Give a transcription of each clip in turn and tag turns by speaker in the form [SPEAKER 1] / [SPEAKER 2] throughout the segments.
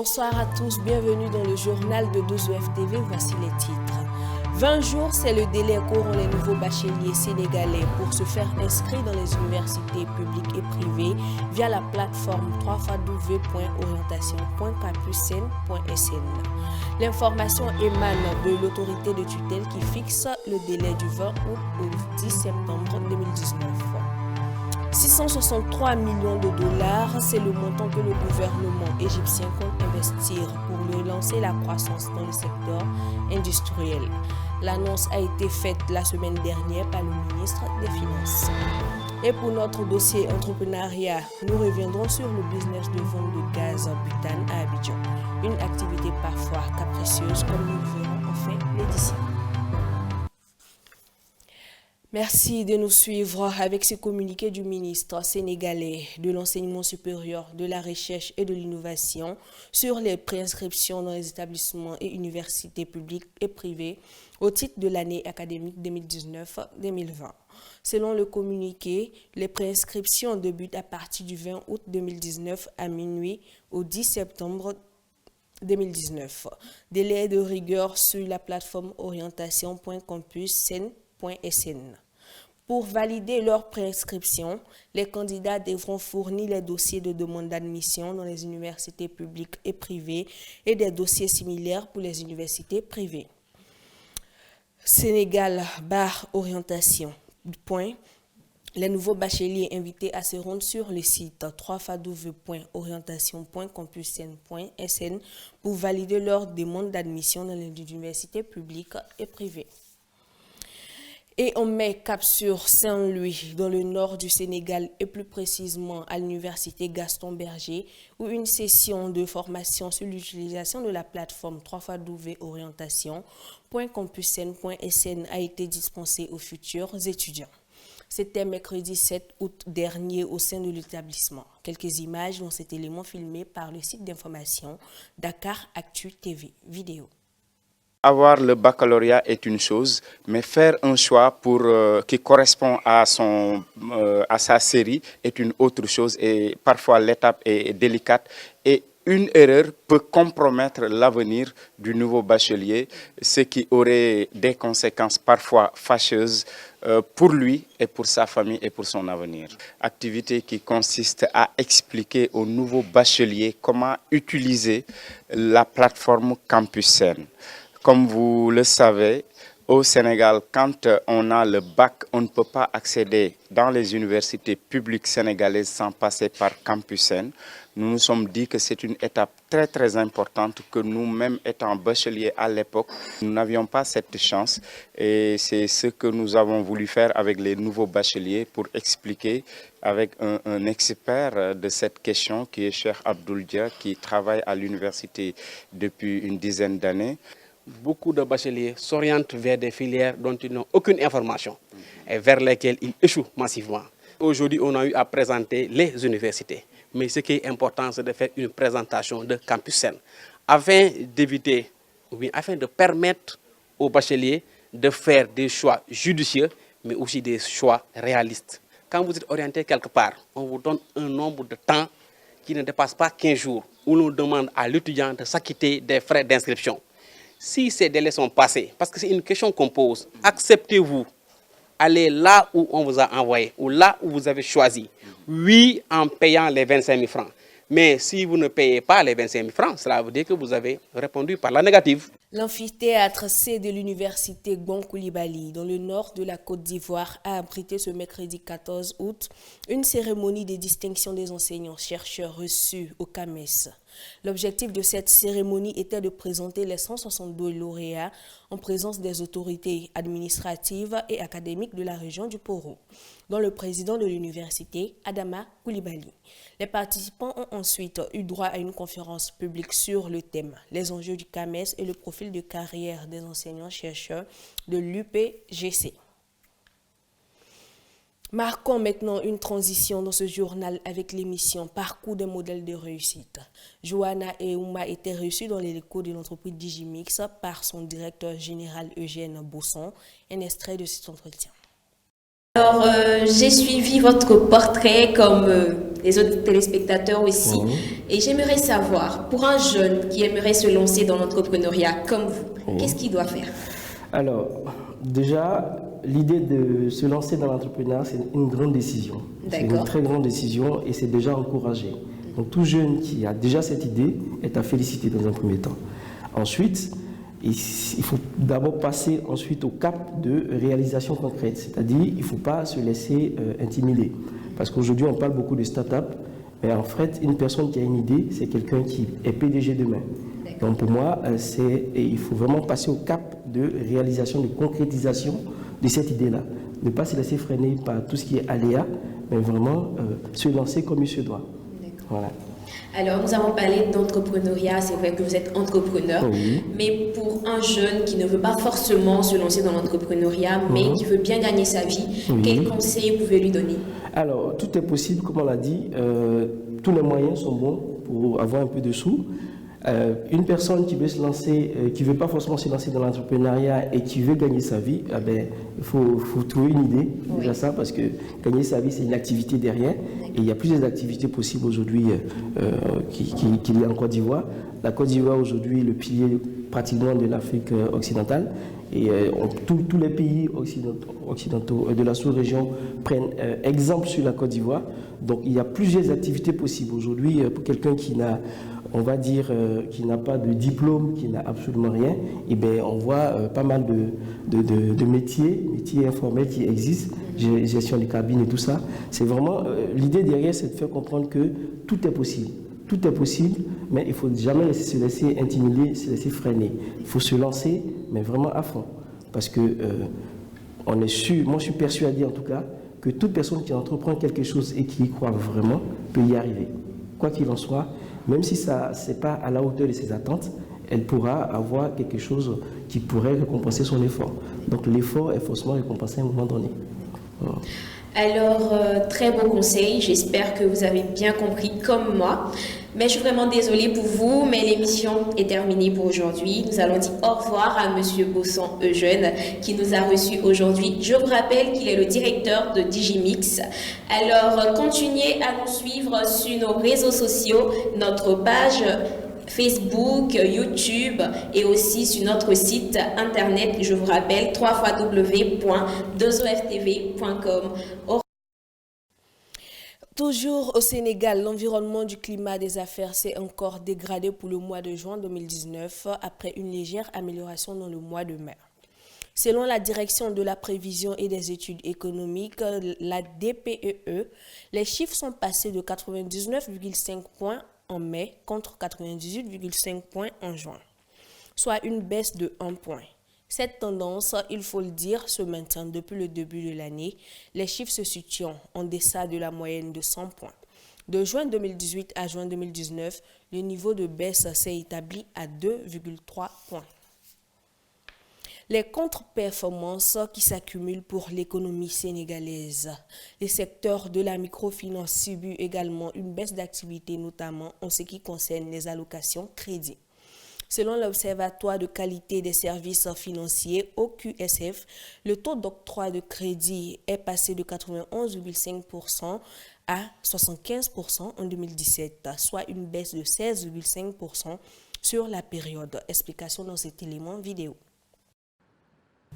[SPEAKER 1] Bonsoir à tous, bienvenue dans le journal de 12OF TV, voici les titres. 20 jours, c'est le délai qu'auront les nouveaux bacheliers sénégalais pour se faire inscrire dans les universités publiques et privées via la plateforme www.orientation.campussen.sn. L'information émane de l'autorité de tutelle qui fixe le délai du 20 août au 10 septembre 2019. 663 millions de dollars, c'est le montant que le gouvernement égyptien compte investir pour relancer la croissance dans le secteur industriel. L'annonce a été faite la semaine dernière par le ministre des Finances. Et pour notre dossier entrepreneuriat, nous reviendrons sur le business de vente de gaz butane à Abidjan. Une activité parfois capricieuse comme nous le verrons enfin l'édition. Merci de nous suivre avec ce communiqué du ministre sénégalais de l'enseignement supérieur, de la recherche et de l'innovation sur les préinscriptions dans les établissements et universités publiques et privées au titre de l'année académique 2019-2020. Selon le communiqué, les préinscriptions débutent à partir du 20 août 2019 à minuit au 10 septembre 2019. Délai de rigueur sur la plateforme orientation.campussen.sn. Pour valider leur préinscription, les candidats devront fournir les dossiers de demande d'admission dans les universités publiques et privées et des dossiers similaires pour les universités privées. Sénégal orientation. Les nouveaux bacheliers invités à se rendre sur le site www.orientation.campussen.sn pour valider leur demande d'admission dans les universités publiques et privées. Et on met cap sur Saint-Louis, dans le nord du Sénégal, et plus précisément à l'université Gaston Berger, où une session de formation sur l'utilisation de la plateforme www.orientation.campussen.sn a été dispensée aux futurs étudiants. C'était mercredi 7 août dernier au sein de l'établissement. Quelques images dans cet élément filmé par le site d'information Dakar Actu TV. Vidéo.
[SPEAKER 2] Avoir le baccalauréat est une chose, mais faire un choix qui correspond à sa série est une autre chose et parfois l'étape est délicate et une erreur peut compromettre l'avenir du nouveau bachelier, ce qui aurait des conséquences parfois fâcheuses pour lui et pour sa famille et pour son avenir. Activité qui consiste à expliquer aux nouveaux bacheliers comment utiliser la plateforme Campusen. Comme vous le savez, au Sénégal, quand on a le bac, on ne peut pas accéder dans les universités publiques sénégalaises sans passer par Campusen. Nous nous sommes dit que c'est une étape très importante que nous-mêmes étant bacheliers à l'époque, nous n'avions pas cette chance et c'est ce que nous avons voulu faire avec les nouveaux bacheliers pour expliquer avec un expert de cette question qui est Cheikh Abdoul Dia qui travaille à l'université depuis une dizaine d'années.
[SPEAKER 3] Beaucoup de bacheliers s'orientent vers des filières dont ils n'ont aucune information et vers lesquelles ils échouent massivement. Aujourd'hui, on a eu à présenter les universités. Mais ce qui est important, c'est de faire une présentation de Campusen afin d'éviter, afin de permettre aux bacheliers de faire des choix judicieux, mais aussi des choix réalistes. Quand vous êtes orienté quelque part, on vous donne un nombre de temps qui ne dépasse pas 15 jours, où l'on demande à l'étudiant de s'acquitter des frais d'inscription. Si ces délais sont passés, parce que c'est une question qu'on pose, acceptez-vous aller là où on vous a envoyé ou là où vous avez choisi? Oui, en payant les 25 000 francs. Mais si vous ne payez pas les 25 000 francs, cela veut dire que vous avez répondu par la négative.
[SPEAKER 1] L'amphithéâtre C de l'université Gbon Coulibaly, dans le nord de la Côte d'Ivoire, a abrité ce mercredi 14 août une cérémonie de distinction des enseignants-chercheurs reçus au CAMES. L'objectif de cette cérémonie était de présenter les 162 lauréats en présence des autorités administratives et académiques de la région du Poro, dont le président de l'université, Adama Coulibaly. Les participants ont ensuite eu droit à une conférence publique sur le thème « Les enjeux du CAMES et le profil de carrière des enseignants-chercheurs de l'UPGC ». Marquons maintenant une transition dans ce journal avec l'émission Parcours des modèles de réussite. Johanna et Ouma étaient reçus dans les locaux de l'entreprise Digimix par son directeur général Eugène Bosson. Un extrait de cet entretien.
[SPEAKER 4] Alors, j'ai suivi votre portrait comme les autres téléspectateurs aussi. Et j'aimerais savoir, pour un jeune qui aimerait se lancer dans l'entrepreneuriat comme vous, qu'est-ce qu'il doit faire?
[SPEAKER 5] Alors, déjà, l'idée de se lancer dans l'entrepreneuriat, c'est une grande décision. C'est une très grande décision et c'est déjà encouragé. Donc, tout jeune qui a déjà cette idée est à féliciter dans un premier temps. Ensuite, il faut d'abord passer ensuite au cap de réalisation concrète, c'est-à-dire il ne faut pas se laisser intimider. Parce qu'aujourd'hui, on parle beaucoup de start-up, mais en fait, une personne qui a une idée, c'est quelqu'un qui est PDG demain. Donc pour moi, il faut vraiment passer au cap de réalisation, de concrétisation de cette idée-là. Ne pas se laisser freiner par tout ce qui est aléa, mais vraiment se lancer comme il se doit. Voilà.
[SPEAKER 4] Alors, nous avons parlé d'entrepreneuriat, c'est vrai que vous êtes entrepreneur, mais pour un jeune qui ne veut pas forcément se lancer dans l'entrepreneuriat, mais qui veut bien gagner sa vie, quels conseils vous pouvez lui donner? Alors,
[SPEAKER 5] tout est possible, comme on l'a dit, tous les moyens sont bons pour avoir un peu de sous. Une personne qui veut se lancer, qui ne veut pas forcément se lancer dans l'entrepreneuriat et qui veut gagner sa vie, il faut trouver une idée, déjà ça, parce que gagner sa vie, c'est une activité derrière. Et il y a plusieurs activités possibles aujourd'hui qu'il y a en Côte d'Ivoire. La Côte d'Ivoire, aujourd'hui, est le pilier pratiquement de l'Afrique occidentale. Et tous les pays occidentaux de la sous-région prennent exemple sur la Côte d'Ivoire. Donc il y a plusieurs activités possibles aujourd'hui pour quelqu'un qui n'a, on va dire, qui n'a pas de diplôme, qui n'a absolument rien. Et bien on voit pas mal de métiers informels qui existent, gestion des cabines et tout ça. C'est vraiment l'idée derrière, c'est de faire comprendre que tout est possible. Tout est possible, mais il ne faut jamais se laisser intimider, se laisser freiner. Il faut se lancer, mais vraiment à fond. Parce que on est sûr, moi je suis persuadé en tout cas, que toute personne qui entreprend quelque chose et qui y croit vraiment peut y arriver. Quoi qu'il en soit, même si ça n'est pas à la hauteur de ses attentes, elle pourra avoir quelque chose qui pourrait récompenser son effort. Donc l'effort est forcément récompensé à un moment donné. Voilà.
[SPEAKER 4] Alors, très bon conseil, j'espère que vous avez bien compris comme moi. Mais je suis vraiment désolée pour vous, mais l'émission est terminée pour aujourd'hui. Nous allons dire au revoir à Monsieur Bosson Eugène qui nous a reçus aujourd'hui. Je vous rappelle qu'il est le directeur de Digimix. Alors, continuez à nous suivre sur nos réseaux sociaux, notre page Facebook, YouTube et aussi sur notre site internet, je vous rappelle, www.2oftv.com.
[SPEAKER 1] Toujours au Sénégal, l'environnement du climat des affaires s'est encore dégradé pour le mois de juin 2019 après une légère amélioration dans le mois de mai. Selon la direction de la prévision et des études économiques, la DPEE, les chiffres sont passés de 99,5 points en mai contre 98,5 points en juin, soit une baisse de 1 point. Cette tendance, il faut le dire, se maintient depuis le début de l'année, les chiffres se situant en deçà de la moyenne de 100 points. De juin 2018 à juin 2019, le niveau de baisse s'est établi à 2,3 points. Les contre-performances qui s'accumulent pour l'économie sénégalaise. Les secteurs de la microfinance subissent également une baisse d'activité, notamment en ce qui concerne les allocations crédit. Selon l'Observatoire de qualité des services financiers, OQSF, le taux d'octroi de crédit est passé de 91,5% à 75% en 2017, soit une baisse de 16,5% sur la période. Explication dans cet élément vidéo.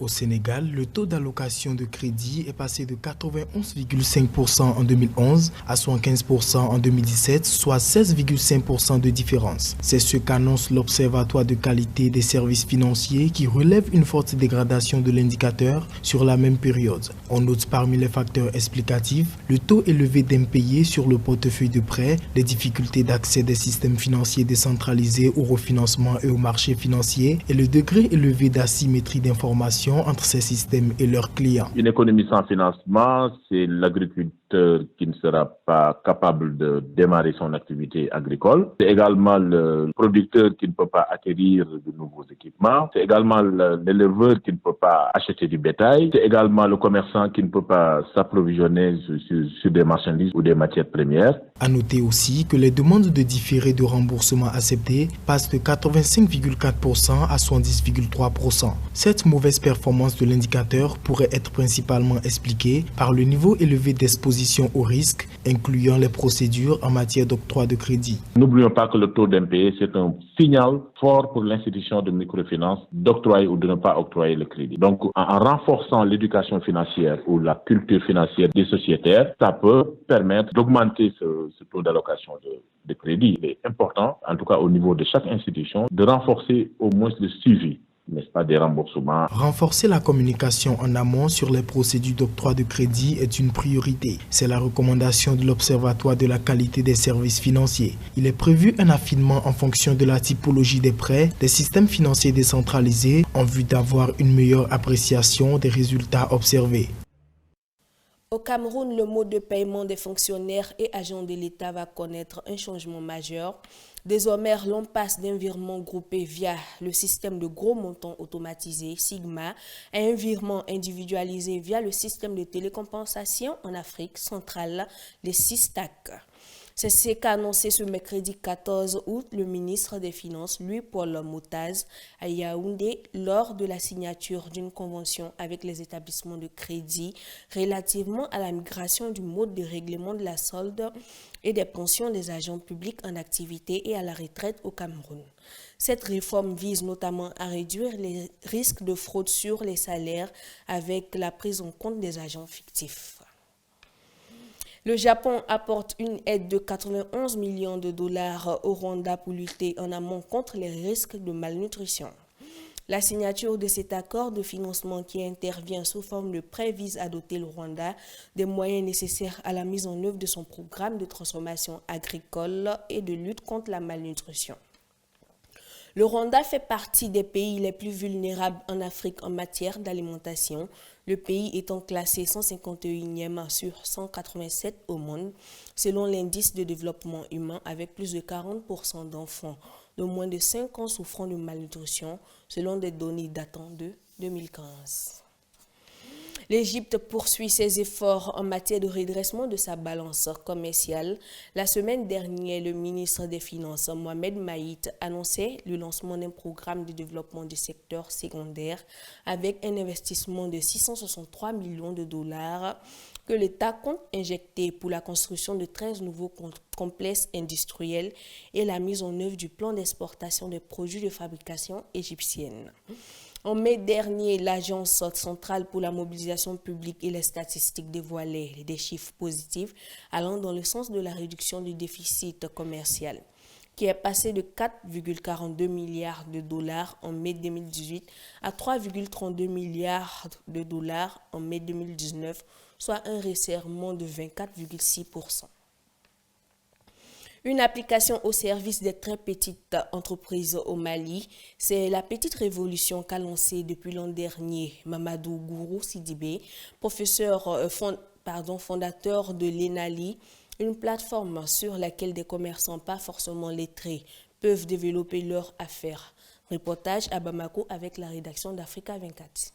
[SPEAKER 6] Au Sénégal, le taux d'allocation de crédit est passé de 91,5% en 2011 à 75% en 2017, soit 16,5% de différence. C'est ce qu'annonce l'Observatoire de qualité des services financiers qui relève une forte dégradation de l'indicateur sur la même période. On note parmi les facteurs explicatifs le taux élevé d'impayés sur le portefeuille de prêts, les difficultés d'accès des systèmes financiers décentralisés au refinancement et au marché financier et le degré élevé d'asymétrie d'information entre ces systèmes et leurs clients.
[SPEAKER 7] Une économie sans financement, c'est l'agriculteur qui ne sera pas capable de démarrer son activité agricole. C'est également le producteur qui ne peut pas acquérir de nouveaux équipements. C'est également l'éleveur qui ne peut pas acheter du bétail. C'est également le commerçant qui ne peut pas s'approvisionner sur des marchandises ou des matières premières.
[SPEAKER 6] À noter aussi que les demandes de différé de remboursement acceptées passent de 85,4% à 70,3%. Cette mauvaise performance performance de l'indicateur pourrait être principalement expliquée par le niveau élevé d'exposition au risque, incluant les procédures en matière d'octroi de crédit.
[SPEAKER 7] N'oublions pas que le taux d'impayé, c'est un signal fort pour l'institution de microfinance d'octroyer ou de ne pas octroyer le crédit. Donc, en renforçant l'éducation financière ou la culture financière des sociétaires, ça peut permettre d'augmenter ce taux d'allocation de crédit. Il est important, en tout cas au niveau de chaque institution, de renforcer au moins le suivi, n'est-ce pas, des remboursements.
[SPEAKER 6] Renforcer la communication en amont sur les procédures d'octroi de crédit est une priorité. C'est la recommandation de l'Observatoire de la qualité des services financiers. Il est prévu un affinement en fonction de la typologie des prêts, des systèmes financiers décentralisés, en vue d'avoir une meilleure appréciation des résultats observés.
[SPEAKER 1] Au Cameroun, le mode de paiement des fonctionnaires et agents de l'État va connaître un changement majeur. Désormais, l'on passe d'un virement groupé via le système de gros montants automatisé Sigma à un virement individualisé via le système de télécompensation en Afrique centrale, les SISTAC. C'est ce qu'a annoncé ce mercredi 14 août le ministre des Finances, Louis-Paul Motaz, à Yaoundé, lors de la signature d'une convention avec les établissements de crédit relativement à la migration du mode de règlement de la solde et des pensions des agents publics en activité et à la retraite au Cameroun. Cette réforme vise notamment à réduire les risques de fraude sur les salaires avec la prise en compte des agents fictifs. Le Japon apporte une aide de 91 millions de dollars au Rwanda pour lutter en amont contre les risques de malnutrition. La signature de cet accord de financement qui intervient sous forme de prêt vise à doter le Rwanda des moyens nécessaires à la mise en œuvre de son programme de transformation agricole et de lutte contre la malnutrition. Le Rwanda fait partie des pays les plus vulnérables en Afrique en matière d'alimentation, le pays étant classé 151e sur 187 au monde, selon l'indice de développement humain, avec plus de 40% d'enfants de moins de 5 ans souffrant de malnutrition, selon des données datant de 2015. L'Égypte poursuit ses efforts en matière de redressement de sa balance commerciale. La semaine dernière, le ministre des Finances, Mohamed Maït, annonçait le lancement d'un programme de développement du secteur secondaire avec un investissement de 663 millions de dollars que l'État compte injecter pour la construction de 13 nouveaux complexes industriels et la mise en œuvre du plan d'exportation des produits de fabrication égyptienne. En mai dernier, l'Agence centrale pour la mobilisation publique et les statistiques dévoilait des chiffres positifs allant dans le sens de la réduction du déficit commercial, qui est passé de 4,42 milliards de dollars en mai 2018 à 3,32 milliards de dollars en mai 2019, soit un resserrement de 24,6%. Une application au service des très petites entreprises au Mali, c'est la petite révolution qu'a lancée depuis l'an dernier Mamadou Gourou Sidibé, fondateur de l'ENALI, une plateforme sur laquelle des commerçants pas forcément lettrés peuvent développer leurs affaires. Reportage à Bamako avec la rédaction d'Africa 24.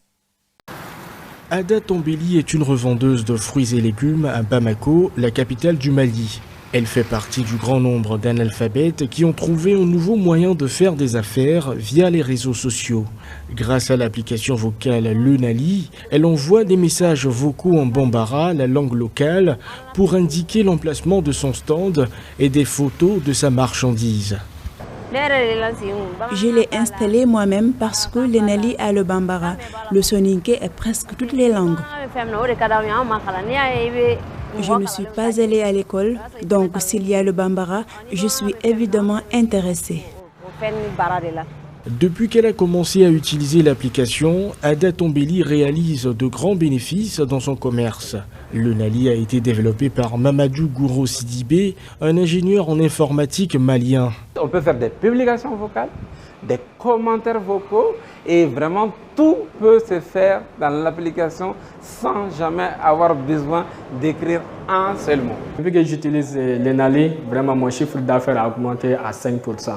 [SPEAKER 8] Ada Tombeli est une revendeuse de fruits et légumes à Bamako, la capitale du Mali. Elle fait partie du grand nombre d'analphabètes qui ont trouvé un nouveau moyen de faire des affaires via les réseaux sociaux. Grâce à l'application vocale Lenali, elle envoie des messages vocaux en bambara, la langue locale, pour indiquer l'emplacement de son stand et des photos de sa marchandise.
[SPEAKER 9] Je l'ai installé moi-même parce que l'Enali a le bambara, le soninké et presque toutes les langues. Je ne suis pas allée à l'école, donc s'il y a le bambara, je suis évidemment intéressée.
[SPEAKER 8] Depuis qu'elle a commencé à utiliser l'application, Ada Tombeli réalise de grands bénéfices dans son commerce. Le Nali a été développé par Mamadou Gourou Sidibé, un ingénieur en informatique malien.
[SPEAKER 10] On peut faire des publications vocales, des commentaires vocaux et vraiment tout peut se faire dans l'application sans jamais avoir besoin d'écrire un seul mot. Depuis que j'utilise l'Enali, vraiment mon chiffre d'affaires a augmenté à 5%.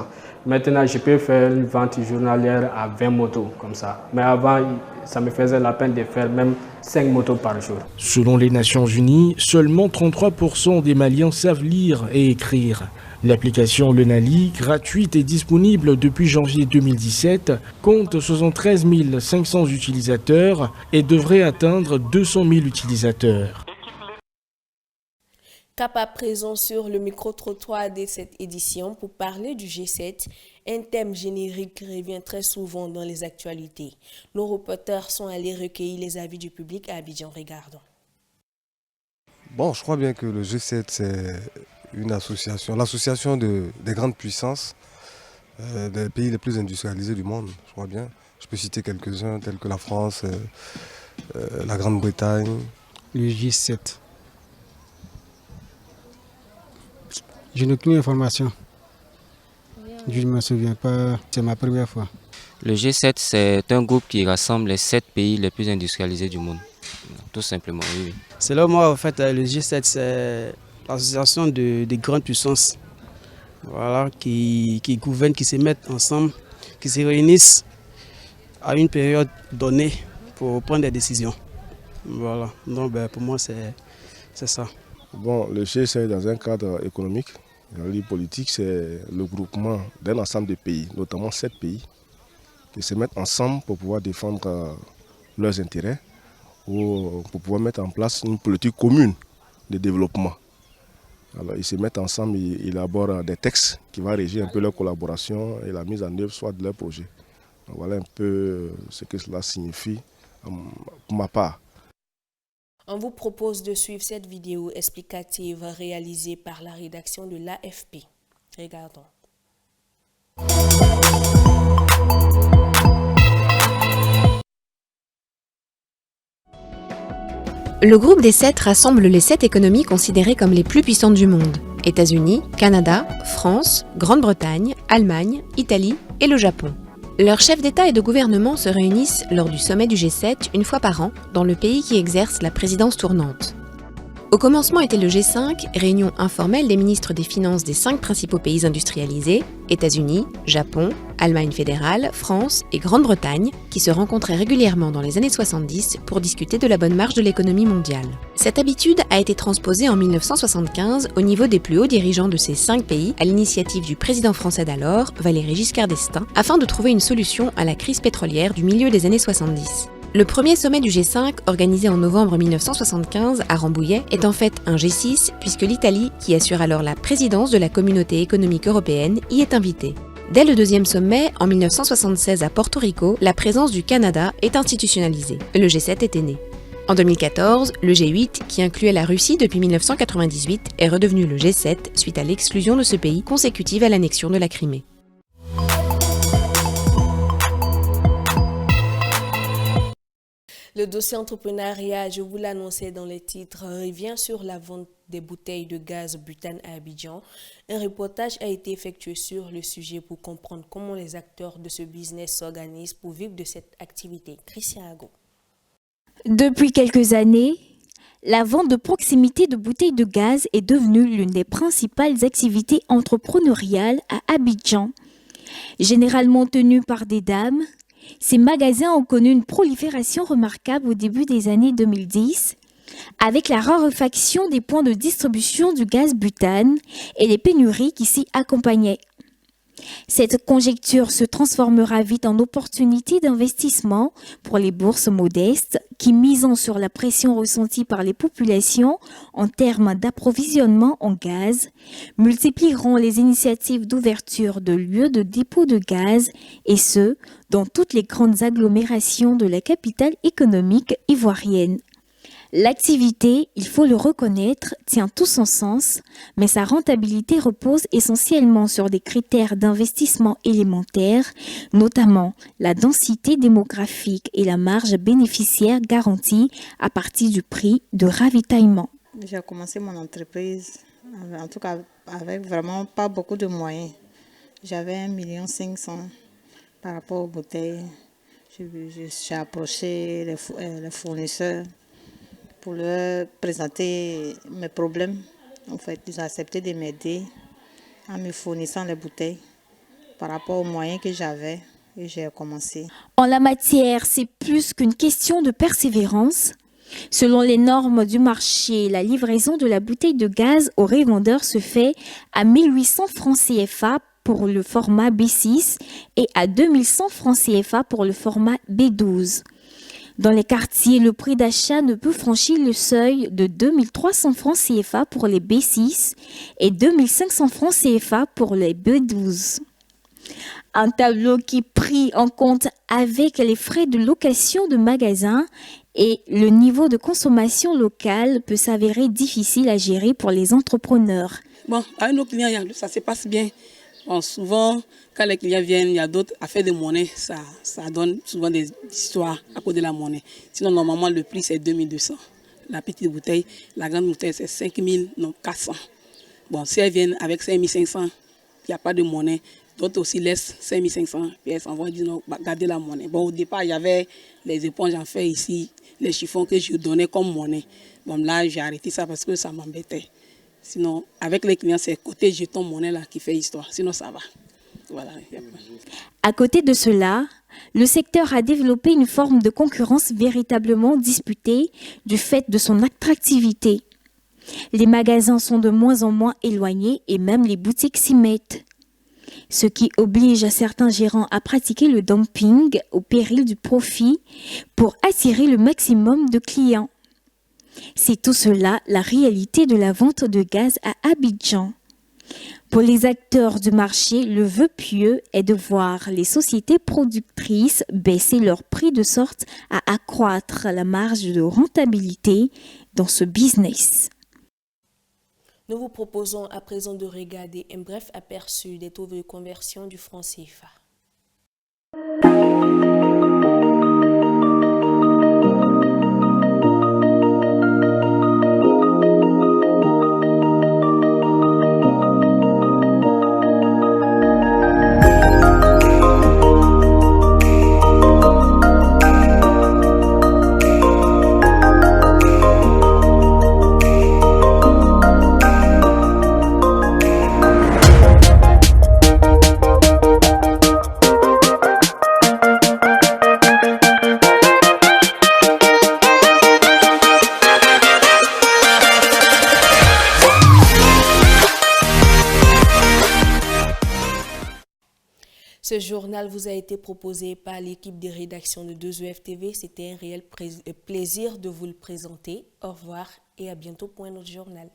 [SPEAKER 10] Maintenant, je peux faire une vente journalière à 20 motos comme ça. Mais avant, ça me faisait la peine de faire même 5 motos par jour.
[SPEAKER 8] Selon les Nations Unies, seulement 33% des Maliens savent lire et écrire. L'application Lenali, gratuite et disponible depuis janvier 2017, compte 73 500 utilisateurs et devrait atteindre 200 000 utilisateurs.
[SPEAKER 1] Cap à présent sur le micro-trottoir de cette édition pour parler du G7. Un thème générique revient très souvent dans les actualités. Nos reporters sont allés recueillir les avis du public à Abidjan. Regardons.
[SPEAKER 11] Bon, je crois bien que le G7, c'est une association, l'association des grandes puissances des pays les plus industrialisés du monde, je crois bien. Je peux citer quelques-uns tels que la France, la Grande-Bretagne.
[SPEAKER 12] Le G7. Je n'ai aucune information. Je ne me souviens pas, c'est ma première fois.
[SPEAKER 13] Le G7, c'est un groupe qui rassemble les 7 pays les plus industrialisés du monde. Tout simplement, oui.
[SPEAKER 14] Selon moi, en fait, le G7, c'est l'association des grandes puissances, voilà, qui gouvernent, qui se mettent ensemble, qui se réunissent à une période donnée pour prendre des décisions. Voilà. Donc, pour moi, c'est ça.
[SPEAKER 11] Bon, le G7, dans un cadre économique, dans le politique, c'est le groupement d'un ensemble de pays, notamment 7 pays, qui se mettent ensemble pour pouvoir défendre leurs intérêts ou pour pouvoir mettre en place une politique commune de développement. Alors, ils se mettent ensemble, ils élaborent des textes qui vont régir un peu leur collaboration et la mise en œuvre soit de leur projet. Donc, voilà un peu ce que cela signifie pour ma part.
[SPEAKER 1] On vous propose de suivre cette vidéo explicative réalisée par la rédaction de l'AFP. Regardons.
[SPEAKER 15] Le groupe des 7 rassemble les 7 économies considérées comme les plus puissantes du monde. États-Unis, Canada, France, Grande-Bretagne, Allemagne, Italie et le Japon. Leurs chefs d'État et de gouvernement se réunissent lors du sommet du G7 une fois par an dans le pays qui exerce la présidence tournante. Au commencement était le G5, réunion informelle des ministres des Finances des 5 principaux pays industrialisés, États-Unis, Japon, Allemagne fédérale, France et Grande-Bretagne, qui se rencontraient régulièrement dans les années 70 pour discuter de la bonne marche de l'économie mondiale. Cette habitude a été transposée en 1975 au niveau des plus hauts dirigeants de ces 5 pays à l'initiative du président français d'alors, Valéry Giscard d'Estaing, afin de trouver une solution à la crise pétrolière du milieu des années 70. Le premier sommet du G5, organisé en novembre 1975 à Rambouillet, est en fait un G6 puisque l'Italie, qui assure alors la présidence de la Communauté économique européenne, y est invitée. Dès le deuxième sommet, en 1976 à Porto Rico, la présence du Canada est institutionnalisée. Le G7 était né. En 2014, le G8, qui incluait la Russie depuis 1998, est redevenu le G7 suite à l'exclusion de ce pays consécutive à l'annexion de la Crimée.
[SPEAKER 1] Le dossier entrepreneuriat, je vous l'annonçais dans les titres, revient sur la vente des bouteilles de gaz butane à Abidjan. Un reportage a été effectué sur le sujet pour comprendre comment les acteurs de ce business s'organisent pour vivre de cette activité. Christian Ago.
[SPEAKER 16] Depuis quelques années, la vente de proximité de bouteilles de gaz est devenue l'une des principales activités entrepreneuriales à Abidjan. Généralement tenues par des dames, ces magasins ont connu une prolifération remarquable au début des années 2010, avec la raréfaction des points de distribution du gaz butane et les pénuries qui s'y accompagnaient. Cette conjecture se transformera vite en opportunité d'investissement pour les bourses modestes qui, misant sur la pression ressentie par les populations en termes d'approvisionnement en gaz, multiplieront les initiatives d'ouverture de lieux de dépôt de gaz et ce, dans toutes les grandes agglomérations de la capitale économique ivoirienne. L'activité, il faut le reconnaître, tient tout son sens, mais sa rentabilité repose essentiellement sur des critères d'investissement élémentaires, notamment la densité démographique et la marge bénéficiaire garantie à partir du prix de ravitaillement.
[SPEAKER 17] J'ai commencé mon entreprise, en tout cas avec vraiment pas beaucoup de moyens. J'avais 1,5 million par rapport aux bouteilles. J'ai approché les fournisseurs pour leur présenter mes problèmes. En fait, ils ont accepté de m'aider en me fournissant les bouteilles par rapport aux moyens que j'avais et j'ai commencé.
[SPEAKER 16] En la matière, c'est plus qu'une question de persévérance. Selon les normes du marché, la livraison de la bouteille de gaz au revendeur se fait à 1800 francs CFA pour le format B6 et à 2100 francs CFA pour le format B12. Dans les quartiers, le prix d'achat ne peut franchir le seuil de 2300 francs CFA pour les B6 et 2500 francs CFA pour les B12. Un tableau qui est pris en compte avec les frais de location de magasins et le niveau de consommation locale peut s'avérer difficile à gérer pour les entrepreneurs.
[SPEAKER 18] Bon, avec nos clients, ça se passe bien. Bon, souvent, quand les clients viennent, il y a d'autres affaires de monnaie, ça donne souvent des histoires à cause de la monnaie. Sinon, normalement, le prix, c'est 2200. La petite bouteille, la grande bouteille, c'est 5400. Bon, si elles viennent avec 5500, il n'y a pas de monnaie. D'autres aussi laissent 5500, puis elles s'en vont dire non, gardez la monnaie. Bon, au départ, il y avait les éponges en fer ici, les chiffons que je donnais comme monnaie. Bon, là, j'ai arrêté ça parce que ça m'embêtait. Sinon, avec les clients, c'est côté jeton monnaie là qui fait histoire. Sinon, ça va. Voilà.
[SPEAKER 16] À côté de cela, le secteur a développé une forme de concurrence véritablement disputée du fait de son attractivité. Les magasins sont de moins en moins éloignés et même les boutiques s'y mettent. Ce qui oblige certains gérants à pratiquer le dumping au péril du profit pour attirer le maximum de clients. C'est tout cela la réalité de la vente de gaz à Abidjan. Pour les acteurs du marché, le vœu pieux est de voir les sociétés productrices baisser leur prix de sorte à accroître la marge de rentabilité dans ce business.
[SPEAKER 1] Nous vous proposons à présent de regarder un bref aperçu des taux de conversion du franc CFA. Ce journal vous a été proposé par l'équipe de rédaction de 2EFTV. C'était un réel plaisir de vous le présenter. Au revoir et à bientôt pour un autre journal.